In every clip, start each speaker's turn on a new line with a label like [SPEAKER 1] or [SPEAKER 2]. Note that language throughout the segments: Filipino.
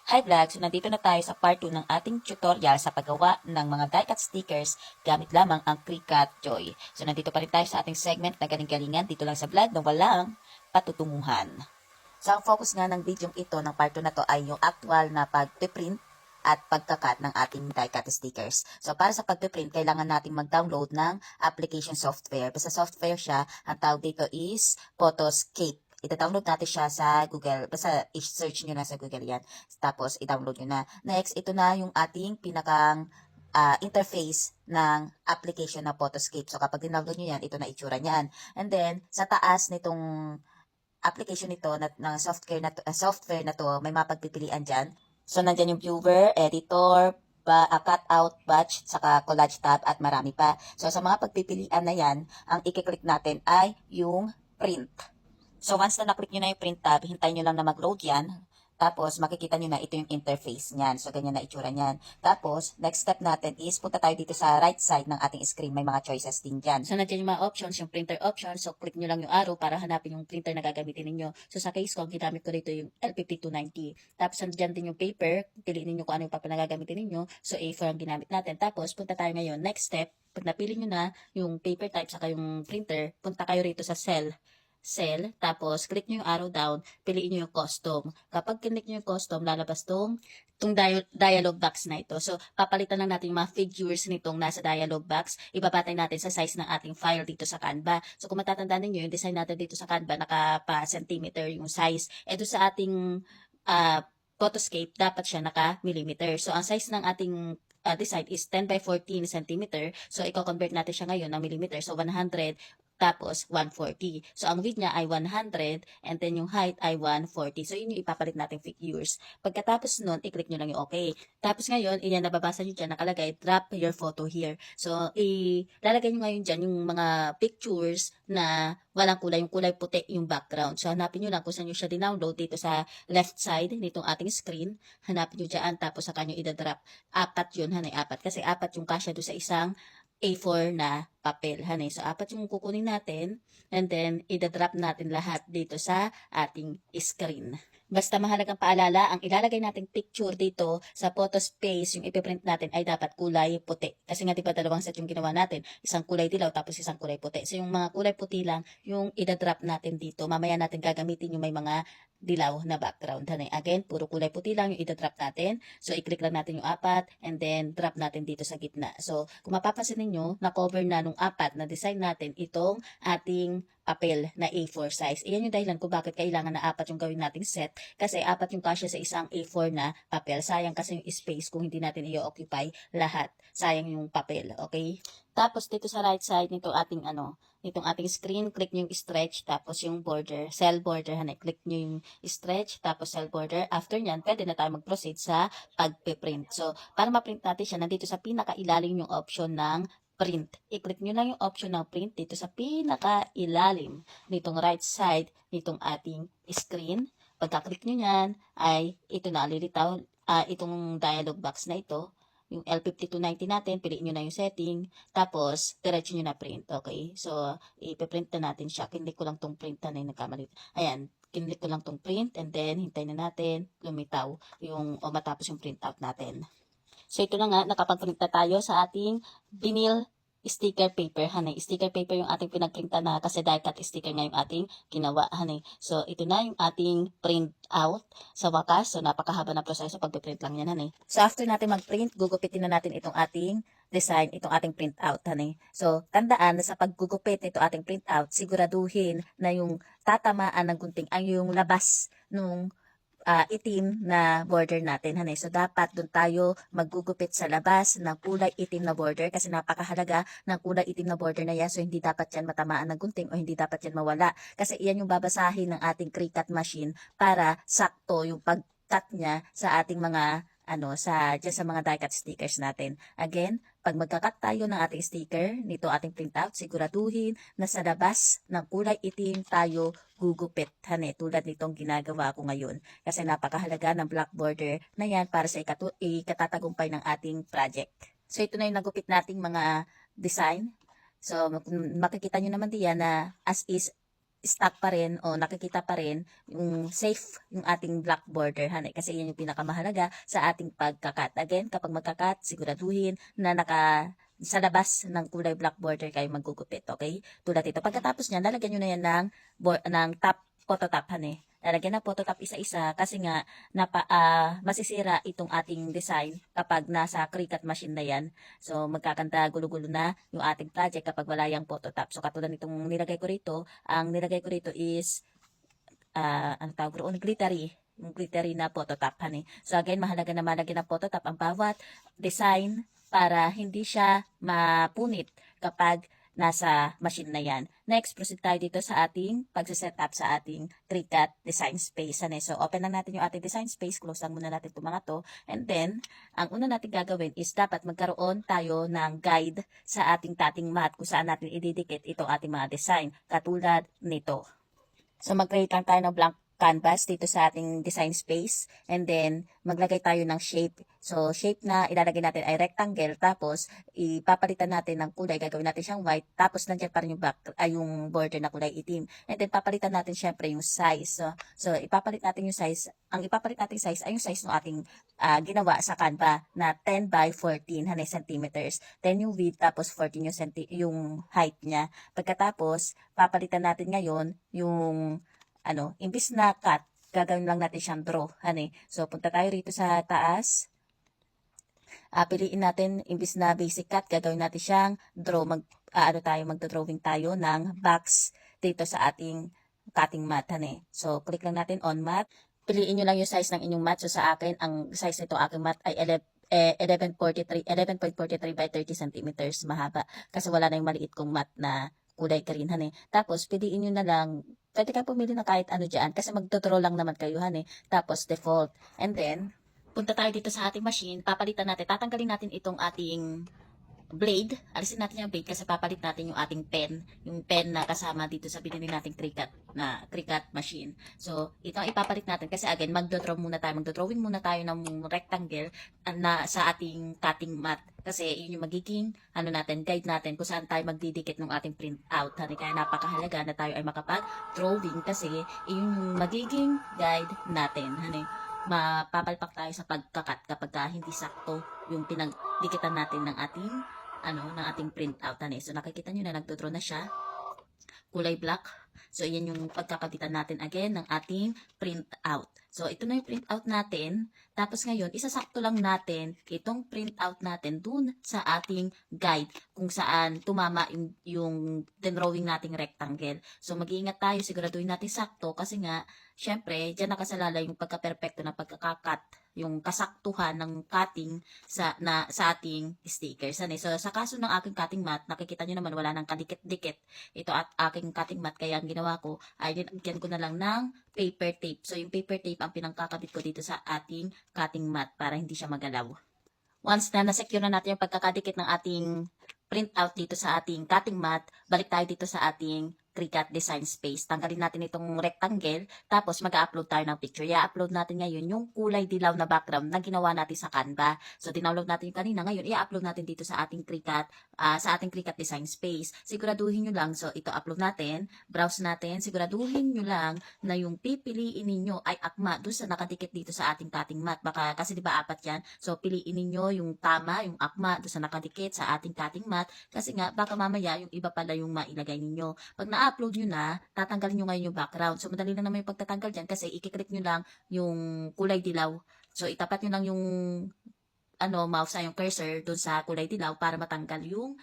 [SPEAKER 1] Hi vlog! So nandito na tayo sa part 2 ng ating tutorial sa paggawa ng mga die-cut stickers gamit lamang ang Cricut Joy. So nandito pa rin tayo sa ating segment na galing-galingan dito lang sa vlog na walang patutunguhan. So ang focus nga ng video ito ng part 2 na to ay yung actual na pag-print at pagkakat ng ating die-cut stickers. So para sa pag-print, kailangan nating mag-download ng application software. Basta software siya, ang tawag dito is Photoscape. Ita-download natin siya sa Google. Basta i-search nyo na sa Google yan. Tapos i-download nyo na. Next, ito na yung ating pinakang interface ng application na Photoscape. So kapag download nyo yan, ito na itsura niyan. And then, sa taas nitong application nito na software na to, may mapagpipilian dyan. So nandyan yung viewer, editor, cutout, batch, saka collage tab at marami pa. So sa mga pagpipilian na yan, ang i-click natin ay yung print. So once na na-click nyo na yung print tab, hintayin nyo lang na mag-load yan. Tapos makikita nyo na ito yung interface niyan. So ganyan na itsura niyan. Tapos next step natin is punta tayo dito sa right side ng ating screen. May mga choices din dyan. So nandiyan yung mga options, yung printer options. So click nyo lang yung arrow para hanapin yung printer na gagamitin ninyo. So sa case ko, ang ginamit ko dito yung L5290. Tapos nandiyan din yung paper. Piliin niyo kung ano yung paper na gagamitin ninyo. So A4 ang ginamit natin. Tapos punta tayo ngayon. Next step, pag napili nyo na yung paper type saka yung printer, punta kayo rito sa cell, tapos click nyo yung arrow down, piliin nyo yung custom. Kapag click nyo yung custom, lalabas tong dialog box na ito. So, papalitan lang natin yung mga figures nitong nasa dialog box. Ibabatay natin sa size ng ating file dito sa Canva. So, kung matatandaan ninyo, yung design natin dito sa Canva, naka-centimeter yung size. Ito sa ating Photoscape, dapat siya naka-millimeter. So, ang size ng ating design is 10 by 14 centimeter. So, i-convert natin siya ngayon ng millimeter. So, 100 tapos 140. So, ang width niya ay 100 and then yung height ay 140. So, yun yung ipapalit natin figures. Pagkatapos nun, i-click nyo lang yung okay. Tapos ngayon, iyan nababasa nyo dyan, nakalagay, drop your photo here. So, ilalagay nyo ngayon dyan yung mga pictures na walang kulay, yung kulay puti yung background. So, hanapin nyo lang kung saan nyo siya dinownload dito sa left side nitong ating screen. Hanapin nyo dyan, tapos saka nyo idadrop. Apat yun, hanay, apat. Kasi apat yung kasya doon sa isang A4 na papel. Hanay. So, apat yung kukunin natin and then idadrop natin lahat dito sa ating screen. Basta mahalagang paalala, ang ilalagay nating picture dito sa photo space, yung ipiprint natin ay dapat kulay puti. Kasi nga diba dalawang set yung ginawa natin, isang kulay dilaw tapos isang kulay puti. So yung mga kulay puti lang, yung idadrop natin dito. Mamaya natin gagamitin yung may mga dilaw na background. Hanay. Again, puro kulay puti lang yung idadrop natin. So i-click lang natin yung apat and then drop natin dito sa gitna. So kung mapapansin ninyo, na-cover na nung apat na design natin itong ating papel na A4 size. Iyan yung dahilan kung bakit kailangan na apat yung gawin nating set kasi apat yung kasya sa isang A4 na papel. Sayang kasi yung space kung hindi natin i-occupy lahat. Sayang yung papel, okay? Tapos dito sa right side nito nitong ating screen, click nyo yung stretch tapos yung border, cell border, click nyo yung stretch tapos cell border. After nyan, pwede na tayo mag-proceed sa pag-print. So, para ma-print natin siya, nandito sa pinakailalim yung option ng print. I-click nyo lang yung option ng print dito sa pinaka-ilalim nitong right side nitong ating screen. Pagka-click nyo yan, ay ito na lilitaw, itong dialog box na ito, yung L5290 natin, piliin nyo na yung setting, tapos, diretso nyo na print, okay? So, ipiprint na natin siya. Kinlik ko lang tong print na nagkamalit. Ayan, kinlik ko lang tong print, and then, hintayin na natin, lumitaw, matapos yung print out natin. So, ito na nga, nakapag-print na tayo sa ating vinyl sticker paper, hanay. Sticker paper yung ating pinagprinta na kasi die-cut sticker nga yung ating ginawa, hanay. So, ito na yung ating print out sa wakas. So, napakahaba na proseso pag-print lang yan, hanay. So, after natin mag-print, gugupitin na natin itong ating design, itong ating print out, hanay. So, tandaan na sa paggugupit nito ating print out, siguraduhin na yung tatamaan ng gunting ay yung labas nung itim na border natin, hanay. So, dapat doon tayo maggugupit sa labas ng kulay itim na border kasi napakahalaga ng kulay itim na border na yan. So, hindi dapat yan matamaan ng gunting o hindi dapat yan mawala. Kasi iyan yung babasahin ng ating Cricut machine para sakto yung pag-cut niya sa ating mga dyan sa mga die-cut stickers natin. Again, pag magka-cut tayo ng ating sticker, nito ating printout, siguraduhin na sa labas ng kulay itim tayo gugupit, tulad nitong ginagawa ko ngayon. Kasi napakahalaga ng black border na yan para sa ikatatagumpay ng ating project. So, ito na yung nagupit nating mga design. So, makikita nyo naman diyan na as is stock pa rin o nakikita pa rin yung safe yung ating black border, honey, kasi yan yung pinakamahalaga sa ating pagkakat. Again, kapag magkakat, siguraduhin na sa labas ng kulay black border kayo maggugupit, okay? Tulad ito. Pagkatapos niya, lalagyan nyo na yan ng top, photo top, honey. Lalagyan ng photo top isa-isa kasi nga masisira itong ating design kapag nasa Cricut machine na yan. So, magkakanta gulo-gulo na yung ating project kapag wala yung photo top. So, katulad nitong nilagay ko rito, ang nilagay ko rito is ano tawag roon, glittery. Yung glittery na photo top, honey. So, again, mahalaga na malagyan ng photo top ang bawat design para hindi siya mapunit kapag nasa machine na yan. Next, proceed tayo dito sa ating pagsiset up sa ating Cricut design space. Ano? So, open lang natin yung ating design space. Close lang muna natin itong mga to. And then, ang una natin gagawin is dapat magkaroon tayo ng guide sa ating cutting mat kung saan natin ididikit itong ating mga design. Katulad nito. So, mag-create lang tayo ng blank canvas dito sa ating design space. And then, maglagay tayo ng shape. So, shape na ilalagay natin ay rectangle. Tapos, ipapalitan natin ng kulay. Gagawin natin siyang white. Tapos, nandiyan pa rin yung border na kulay itim. And then, papalitan natin syempre yung size. So, ipapalit natin yung size. Ang ipapalit natin size ay yung size ng ating ginawa sa Canva na 10 by 14 centimeters. 10 yung width, tapos 14 yung height niya. Pagkatapos, papalitan natin ngayon yung imbis na cut, gagawin lang natin siyang draw, honey. So, punta tayo rito sa taas. Piliin natin, imbis na basic cut, gagawin natin siyang draw. Magdodrawing tayo ng box dito sa ating cutting mat, honey. So, click lang natin on mat. Piliin nyo lang yung size ng inyong mat. So, sa akin, ang size nito aking mat ay 11.43 by 30 centimeters mahaba. Kasi wala na yung maliit kong mat na kulay green, honey. Tapos, piliin nyo na lang, pwede kayo pumili na kahit ano dyan, kasi magdodraw lang naman kayo, honey. Tapos, default. And then, punta tayo dito sa ating machine, papalitan natin, tatanggalin natin itong ating blade. Alisin natin yung blade kasi papalit natin yung ating pen. Yung pen na kasama dito sa binili nating Cricut machine. So, ito ang ipapalit natin kasi again, magdodrawing muna tayo ng rectangle na sa ating cutting mat. Kasi yun yung magiging guide natin kung saan tayo magdidikit ng ating print out. Kaya napakahalaga na tayo ay makapag-drawing kasi yun yung magiging guide natin. Mapapalpak tayo sa pagkakat kapag hindi sakto yung pinagdikitan natin ng ating print out. So, nakikita nyo na nagdodraw na siya. Kulay black. So, yan yung pagkakabitan natin again ng ating print out. So, ito na yung print out natin. Tapos ngayon, isasakto lang natin itong print out natin dun sa ating guide kung saan tumama yung drawing nating rectangle. So, mag-iingat tayo. Siguraduhin natin sakto kasi nga, syempre, dyan nakasalala yung pagka-perfecto ng pagkakakat, yung kasaktuhan ng cutting sa ating stickers. So, sa kaso ng aking cutting mat, nakikita nyo naman wala nang kadikit-dikit ito at aking cutting mat. Kaya ang ginawa ko ay dinagyan ko na lang ng paper tape. So, yung paper tape ang pinangkakabit ko dito sa ating cutting mat para hindi siya magalaw. Once na na-secure na natin yung pagkakadikit ng ating print out dito sa ating cutting mat, balik tayo dito sa ating Cricut design space. Tanggalin natin itong rectangle, tapos mag-upload tayo ng picture. I-upload natin ngayon yung kulay dilaw na background na ginawa natin sa Canva. So, dinownload natin yung kanina. Ngayon, i-upload natin dito sa ating Cricut design space. Siguraduhin nyo lang. So, ito upload natin. Browse natin. Siguraduhin nyo lang na yung pipiliin ninyo ay akma doon sa nakadikit dito sa ating cutting mat. Baka, kasi diba apat yan? So, piliin ninyo yung tama, yung akma doon sa nakadikit sa ating cutting mat. Kasi nga, baka mamaya yung iba pala yung mailagay ninyo. Pag na-upload nyo na, tatanggalin nyo ngayon yung background. So, madali lang naman yung pagtatanggal dyan kasi i-click nyo lang yung kulay dilaw. So, itapat nyo lang yung mouse ay yung cursor doon sa kulay dilaw para matanggal yung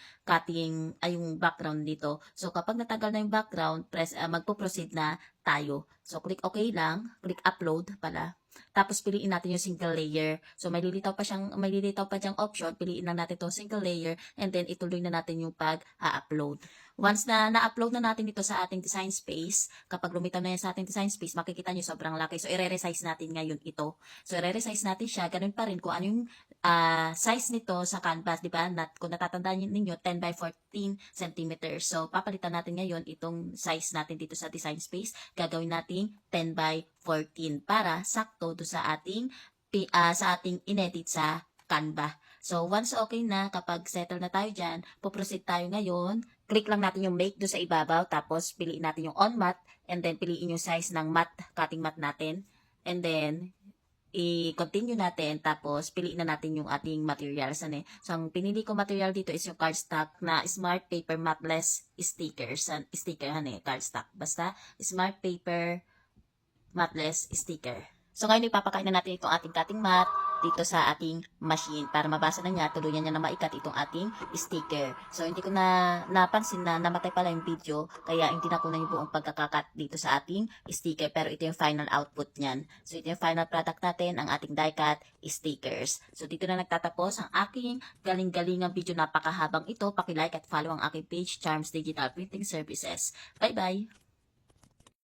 [SPEAKER 1] yung background dito. So, kapag natanggal na yung background, magpo-proceed na tayo. So, click OK lang, click upload pala. Tapos, piliin natin yung single layer. So, may lilitaw pa diyang option. Piliin lang natin to single layer and then ituloy na natin yung pag-upload. Once na na-upload na natin dito sa ating design space, kapag lumitaw na yan sa ating design space, makikita nyo sobrang laki. So, i-resize natin ngayon ito. So, i-resize natin siya. Ganun pa rin kung ano yung size nito sa canvas, di ba? Kung natatandaan ninyo, 10 by 14 centimeters. So, papalitan natin ngayon itong size natin dito sa design space. Gagawin natin 10 by 14 para sakto do sa ating inedit sa Canva. So, once okay na, kapag settle na tayo dyan, puproceed tayo ngayon. Click lang natin yung make do sa ibabaw, tapos piliin natin yung on mat, and then piliin yung size ng mat, cutting mat natin. And then, i-continue natin, tapos piliin na natin yung ating materials. So, ang pinili ko material dito is yung cardstock na Smart Paper Matless Stickers. Sticker, cardstock. Basta, Smart Paper Matless Sticker. So, ngayon ipapakain na natin itong ating cutting mat dito sa ating machine para mabasa na niya, tuluyan niya na maikat itong ating sticker. So, hindi ko na napansin na namatay pala yung video, kaya hindi na ko na yung buong pagkakakat dito sa ating sticker, pero ito yung final output niyan. So, ito yung final product natin, ang ating die cut stickers. So, dito na nagtatapos ang aking galing-galingang video, napakahabang ito. Paki-like at follow ang aking page, Charms Digital Printing Services. Bye-bye!